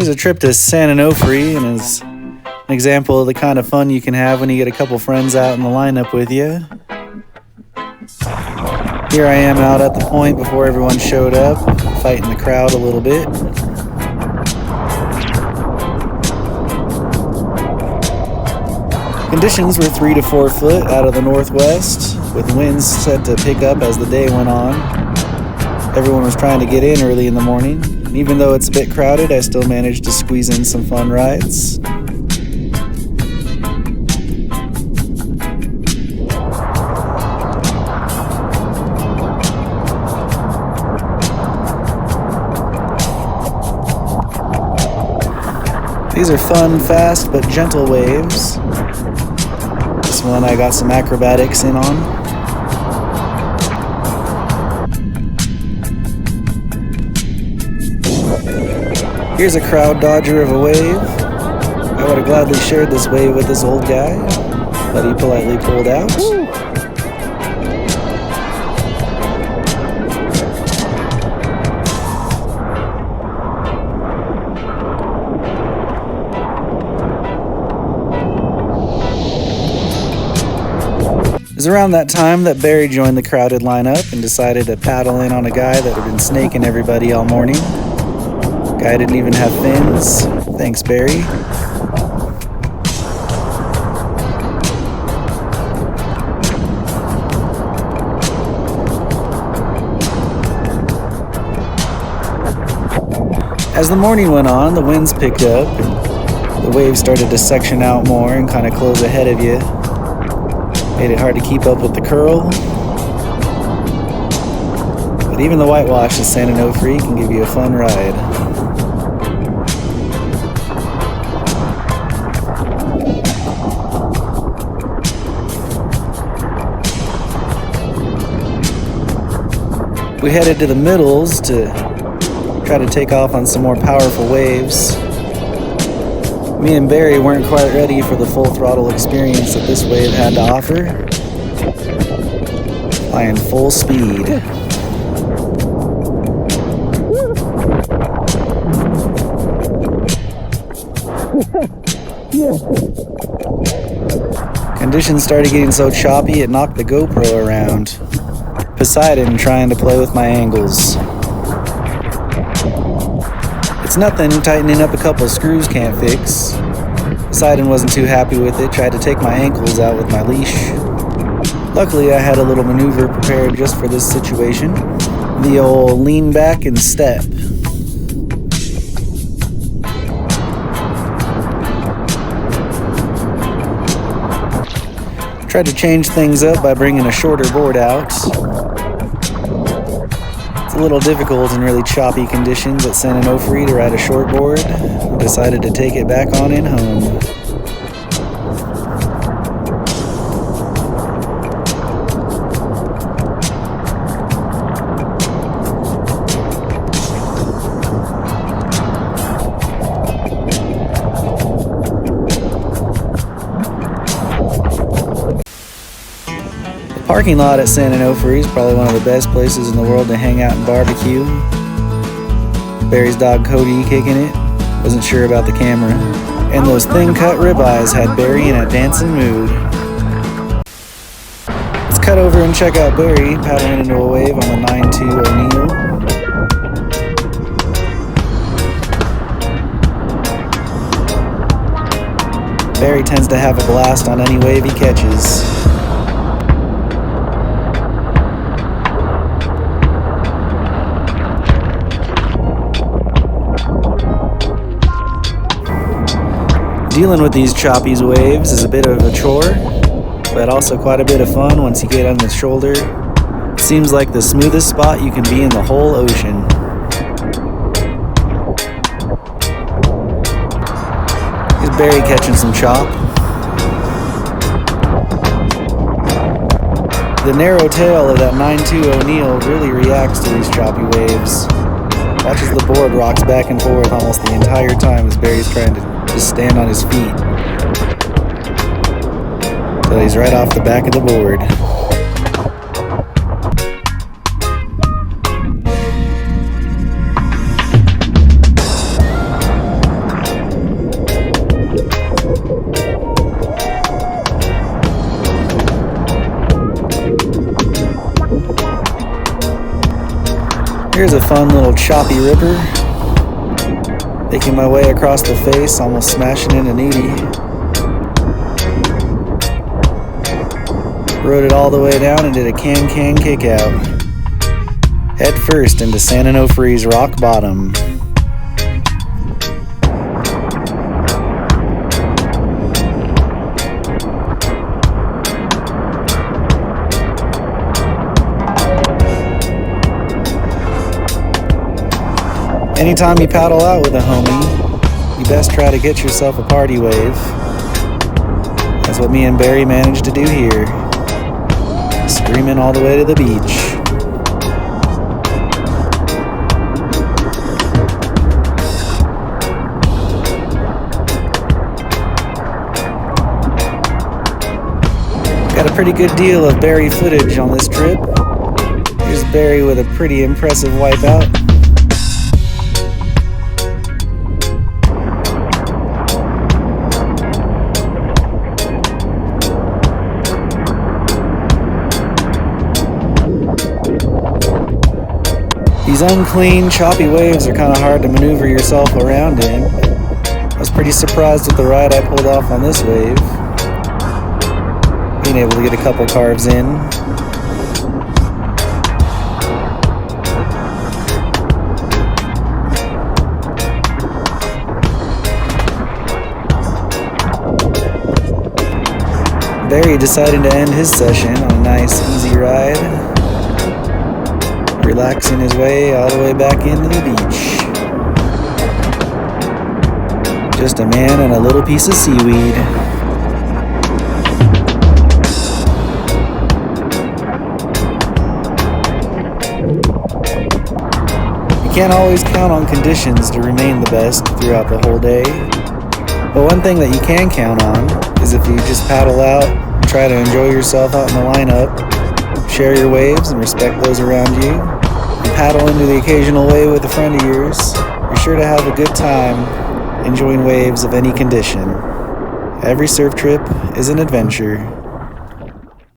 Here's a trip to San Onofre, and is an example of the kind of fun you can have when you get a couple friends out in the lineup with you. Here I am out at the point before everyone showed up, fighting the crowd a little bit. Conditions were 3 to 4 foot out of the northwest, with winds set to pick up as the day went on. Everyone was trying to get in early in the morning, and even though it's a bit crowded, I still managed to squeeze in some fun rides. These are fun, fast, but gentle waves. This one I got some acrobatics in on. Here's a crowd dodger of a wave. I would have gladly shared this wave with this old guy, but he politely pulled out. It was around that time that Barry joined the crowded lineup and decided to paddle in on a guy that had been snaking everybody all morning. Guy didn't even have fins. Thanks, Barry. As the morning went on, the winds picked up and the waves started to section out more and kind of close ahead of you. Made it hard to keep up with the curl. But even the whitewash at San Onofre can give you a fun ride. We headed to the middles to try to take off on some more powerful waves. Me and Barry weren't quite ready for the full throttle experience that this wave had to offer. Flying full speed. Conditions started getting so choppy it knocked the GoPro around. Poseidon trying to play with my angles. It's nothing tightening up a couple screws can't fix. Poseidon wasn't too happy with it, tried to take my ankles out with my leash. Luckily I had a little maneuver prepared just for this situation. The old lean back and step. Tried to change things up by bringing a shorter board out. It's a little difficult in really choppy conditions at San Onofre to ride a short board. Decided to take it back on in home. Parking lot at San Onofre is probably one of the best places in the world to hang out and barbecue. Barry's dog Cody kicking it. Wasn't sure about the camera. And those thin-cut ribeyes had Barry in a dancing mood. Let's cut over and check out Barry paddling into a wave on the 9-2 O'Neill. Barry tends to have a blast on any wave he catches. Dealing with these choppy waves is a bit of a chore, but also quite a bit of fun once you get on the shoulder. It seems like the smoothest spot you can be in the whole ocean. Here's Barry catching some chop. The narrow tail of that 9-2 O'Neill really reacts to these choppy waves. Watch as the board rocks back and forth almost the entire time as Barry's trying to just stand on his feet. So he's right off the back of the board. Here's a fun little choppy ripper. Making my way across the face, almost smashing into Newty. Rode it all the way down and did a can kick out. Head first into San Onofre's rock bottom. Anytime you paddle out with a homie, you best try to get yourself a party wave. That's what me and Barry managed to do here. Screaming all the way to the beach. Got a pretty good deal of Barry footage on this trip. Here's Barry with a pretty impressive wipeout. These unclean, choppy waves are kind of hard to maneuver yourself around in. I was pretty surprised with the ride I pulled off on this wave. Being able to get a couple carves in. Barry decided to end his session on a nice, easy ride. Relaxing his way all the way back into the beach. Just a man and a little piece of seaweed. You can't always count on conditions to remain the best throughout the whole day. But one thing that you can count on is if you just paddle out and try to enjoy yourself out in the lineup, share your waves and respect those around you, and paddle into the occasional wave with a friend of yours, you're sure to have a good time enjoying waves of any condition. Every surf trip is an adventure.